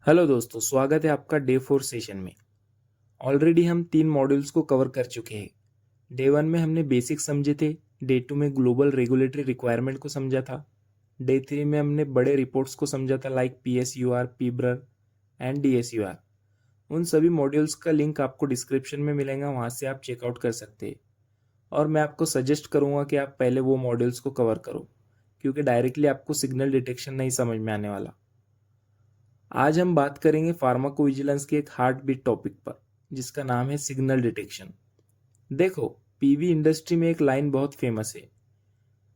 Hello दोस्तों, स्वागत है आपका डे 4 सेशन में। ऑलरेडी हम 3 मॉड्यूल्स को कवर कर चुके हैं। डे 1 में हमने बेसिक समझे थे, डे 2 में ग्लोबल रेगुलेटरी रिक्वायरमेंट को समझा था, डे 3 में हमने बड़े रिपोर्ट्स को समझा था like PSUR, PBRR and DSUR। उन सभी मॉड्यूल्स का लिंक आपको डिस्क्रिप्शन में मिलेगा, वहाँ से आप चेकआउट कर सकते हैं। और मैं आपको सजेस्ट करूँगा कि आप पहले वो मॉड्यूल्स को कवर करो, क्योंकि डायरेक्टली आपको सिग्नल डिटेक्शन नहीं समझ में आने वाला। आज हम बात करेंगे फार्माकोविजिलेंस के एक हार्ट बीट टॉपिक पर, जिसका नाम है सिग्नल डिटेक्शन। देखो, पीवी इंडस्ट्री में एक लाइन बहुत फेमस है,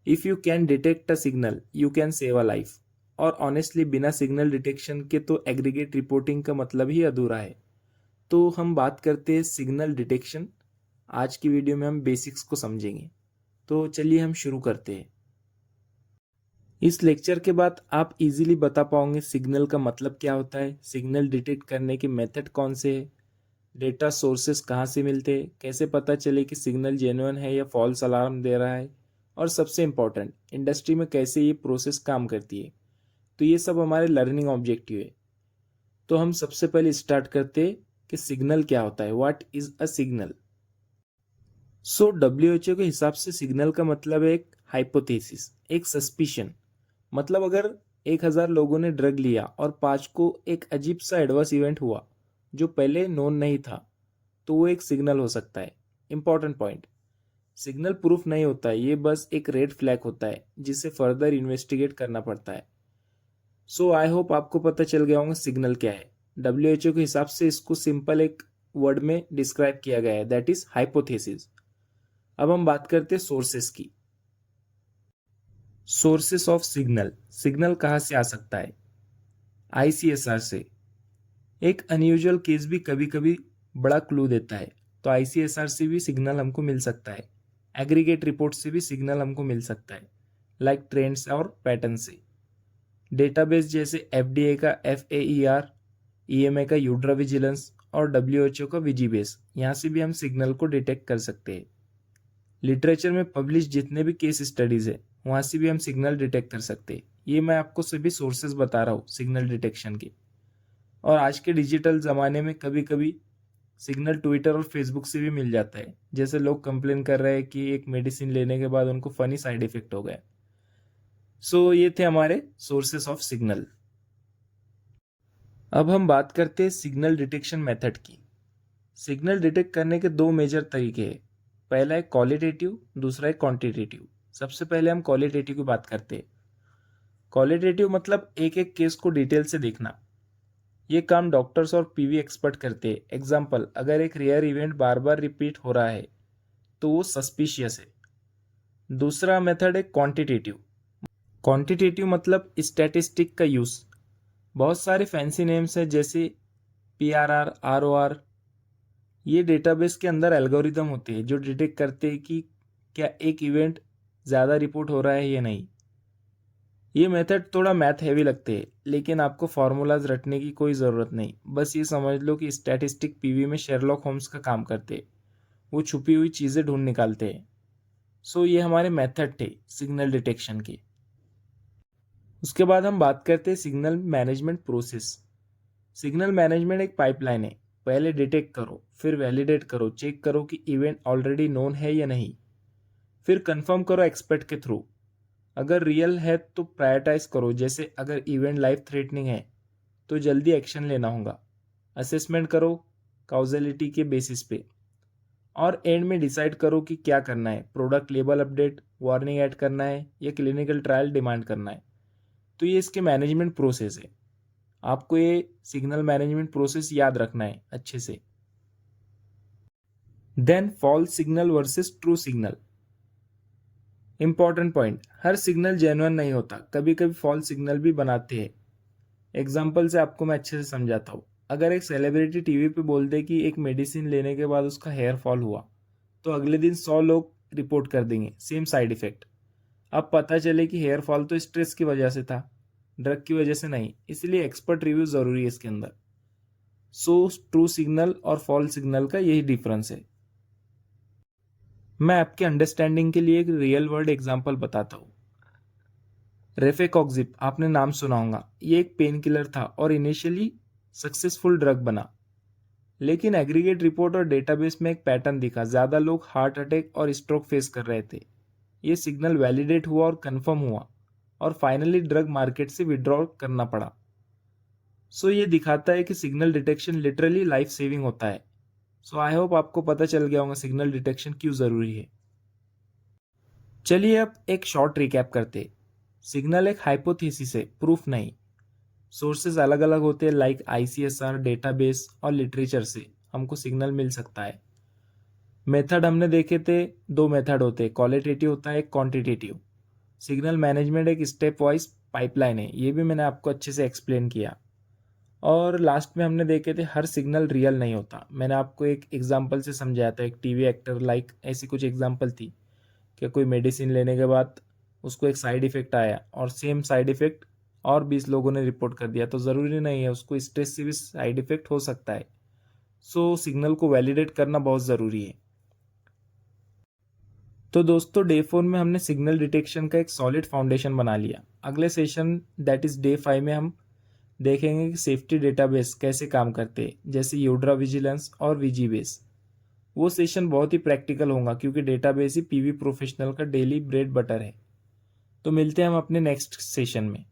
if you can detect a signal you can save a life. और ऑनेस्टली बिना सिग्नल डिटेक्शन के तो एग्रीगेट रिपोर्टिंग का मतलब ही अधूरा है। तो हम बात करते हैं सिग्नल डिटेक्शन। आज की वीडियो में हम बेसिक्स को समझेंगे। तो चलिए हम शुरू करते हैं। इस लेक्चर के बाद आप इजीली बता पाओगे सिग्नल का मतलब क्या होता है, सिग्नल डिटेक्ट करने के मेथड कौन से है, डेटा सोर्सेस कहाँ से मिलते हैं, कैसे पता चले कि सिग्नल जेन्युइन है या फॉल्स अलार्म दे रहा है, और सबसे इम्पॉर्टेंट इंडस्ट्री में कैसे ये प्रोसेस काम करती है। तो ये सब हमारे लर्निंग ऑब्जेक्टिव है। तो हम सबसे पहले स्टार्ट करते हैं कि सिग्नल क्या होता है, what is a signal. So WHO के हिसाब से सिग्नल का मतलब है एक हाइपोथेसिस, एक सस्पिशन। मतलब अगर 1000 लोगों ने ड्रग लिया और 5 को एक अजीब सा एडवर्स इवेंट हुआ जो पहले नोन नहीं था, तो वो एक सिग्नल हो सकता है। इंपॉर्टेंट पॉइंट, सिग्नल प्रूफ नहीं होता है, ये बस एक रेड फ्लैग होता है जिसे फर्दर इन्वेस्टिगेट करना पड़ता है। सो आई होप आपको पता चल गया होगा सिग्नल क्या है। WHO के हिसाब से इसको सिंपल एक वर्ड में डिस्क्राइब किया गया है, दैट इज हाइपोथेसिस। अब हम बात करते हैं सोर्सेस की। सोर्सेस ऑफ सिग्नल, सिग्नल कहाँ से आ सकता है? ICSR से। एक अनयूजुअल केस भी कभी कभी बड़ा क्लू देता है, तो ICSR से भी सिग्नल हमको मिल सकता है। एग्रीगेट रिपोर्ट से भी सिग्नल हमको मिल सकता है, लाइक ट्रेंड्स और पैटर्न से। डेटाबेस जैसे FDA का FAER, EMA का यूड्रा विजिलेंस और WHO का विजीबेस, यहाँ से भी हम सिग्नल को डिटेक्ट कर सकते हैं। लिटरेचर में पब्लिश जितने भी केस स्टडीज है, वहाँ से भी हम सिग्नल डिटेक्ट कर सकते हैं। ये मैं आपको सभी सोर्सेज बता रहा हूँ सिग्नल डिटेक्शन के। और आज के डिजिटल ज़माने में कभी कभी सिग्नल ट्विटर और फेसबुक से भी मिल जाता है। जैसे लोग कंप्लेन कर रहे हैं कि एक मेडिसिन लेने के बाद उनको फनी साइड इफेक्ट हो गया। सो ये थे हमारे सोर्सेस ऑफ सिग्नल। अब हम बात करते हैं सिग्नल डिटेक्शन मेथड की। सिग्नल डिटेक्ट करने के दो मेजर तरीके हैं। पहला है क्वालिटेटिव, दूसरा है क्वांटिटेटिव। सबसे पहले हम क्वालिटेटिव की बात करते हैं। क्वालिटेटिव मतलब एक एक केस को डिटेल से देखना। ये काम डॉक्टर्स और पीवी एक्सपर्ट करते हैं। एग्जाम्पल, अगर एक रेयर इवेंट बार बार रिपीट हो रहा है तो वो सस्पिशियस है। दूसरा मेथड है क्वांटिटेटिव। क्वांटिटेटिव मतलब स्टैटिस्टिक का यूज। बहुत सारे फैंसी नेम्स हैं जैसे PRR, ROR। ये डेटाबेस के अंदर एल्गोरिदम होते हैं जो डिटेक्ट करते हैं कि क्या एक इवेंट ज़्यादा रिपोर्ट हो रहा है या नहीं। ये मेथड थोड़ा मैथ हैवी लगते हैं, लेकिन आपको फार्मूलाज रटने की कोई ज़रूरत नहीं। बस ये समझ लो कि स्टैटिस्टिक पीवी में शेरलॉक होम्स का काम करते हैं। वो छुपी हुई चीज़ें ढूंढ निकालते हैं। सो ये हमारे मेथड थे सिग्नल डिटेक्शन के। उसके बाद हम बात करते हैं signal management process. Signal management एक पाइपलाइन है। पहले डिटेक्ट करो, फिर वैलिडेट करो, चेक करो कि इवेंट ऑलरेडी नोन है या नहीं, फिर कंफर्म करो एक्सपर्ट के थ्रू। अगर रियल है तो प्रायोरिटाइज करो, जैसे अगर इवेंट लाइफ थ्रेटनिंग है तो जल्दी एक्शन लेना होगा। असेसमेंट करो काउजलिटी के बेसिस पे, और एंड में डिसाइड करो कि क्या करना है, product label update, warning add करना है या क्लिनिकल ट्रायल डिमांड करना है। तो ये इसके मैनेजमेंट प्रोसेस है। आपको ये सिग्नल मैनेजमेंट प्रोसेस याद रखना है अच्छे से। Then false signal versus true signal. Important point, हर सिग्नल जेन्युइन नहीं होता, कभी कभी फॉल्स सिग्नल भी बनाते हैं। एग्जाम्पल से आपको मैं अच्छे से समझाता हूँ। अगर एक सेलिब्रिटी टीवी पे बोल दे कि एक मेडिसिन लेने के बाद उसका हेयर फॉल हुआ, तो अगले दिन 100 लोग रिपोर्ट कर देंगे सेम साइड इफेक्ट। अब पता चले कि हेयर फॉल तो स्ट्रेस की वजह से था, ड्रग की वजह से नहीं। इसलिए एक्सपर्ट रिव्यू जरूरी है इसके अंदर। सो ट्रू सिग्नल और फॉल्स सिग्नल का यही डिफरेंस है। मैं आपके अंडरस्टैंडिंग के लिए एक रियल वर्ल्ड एग्जांपल बताता हूँ। रेफेकॉक्सिब, आपने नाम सुना होगा। ये एक पेन किलर था और इनिशियली सक्सेसफुल ड्रग बना। लेकिन एग्रीगेट रिपोर्ट और डेटाबेस में एक पैटर्न दिखा, ज़्यादा लोग हार्ट अटैक और स्ट्रोक फेस कर रहे थे। ये सिग्नल वैलिडेट हुआ और कंफर्म हुआ और फाइनली ड्रग मार्केट से विड्रॉ करना पड़ा। सो ये दिखाता है कि signal detection literally life saving होता है। सो आई होप आपको पता चल गया होगा सिग्नल डिटेक्शन क्यों ज़रूरी है। चलिए अब एक शॉर्ट रिकैप करते। सिग्नल एक हाइपोथेसिस है, प्रूफ नहीं। सोर्सेज अलग अलग होते हैं, लाइक ICSR, डेटाबेस और लिटरेचर से हमको सिग्नल मिल सकता है। मेथड हमने देखे थे, दो मेथड होते हैं, क्वालिटेटिव होता है, एक क्वांटिटेटिव। सिग्नल मैनेजमेंट एक स्टेप वाइज पाइपलाइन है, ये भी मैंने आपको अच्छे से एक्सप्लेन किया। और लास्ट में हमने देखे थे हर सिग्नल रियल नहीं होता, मैंने आपको एक एग्जांपल से समझाया था, एक टीवी एक्टर लाइक ऐसी कुछ एग्जांपल थी कि कोई मेडिसिन लेने के बाद उसको एक साइड इफेक्ट आया और सेम साइड इफेक्ट और 20 लोगों ने रिपोर्ट कर दिया, तो ज़रूरी नहीं है, उसको स्ट्रेस से भी साइड इफेक्ट हो सकता है। सो सिग्नल को वैलिडेट करना बहुत ज़रूरी है। तो दोस्तों डे 4 में हमने सिग्नल डिटेक्शन का एक सॉलिड फाउंडेशन बना लिया। अगले सेशन दैट इज़ डे 5 में हम देखेंगे कि सेफ्टी डेटाबेस कैसे काम करते हैं, जैसे यूड्रा विजिलेंस और विजीबेस। वो सेशन बहुत ही प्रैक्टिकल होगा क्योंकि डेटाबेस ही PV प्रोफेशनल का डेली ब्रेड बटर है। तो मिलते हैं हम अपने नेक्स्ट सेशन में।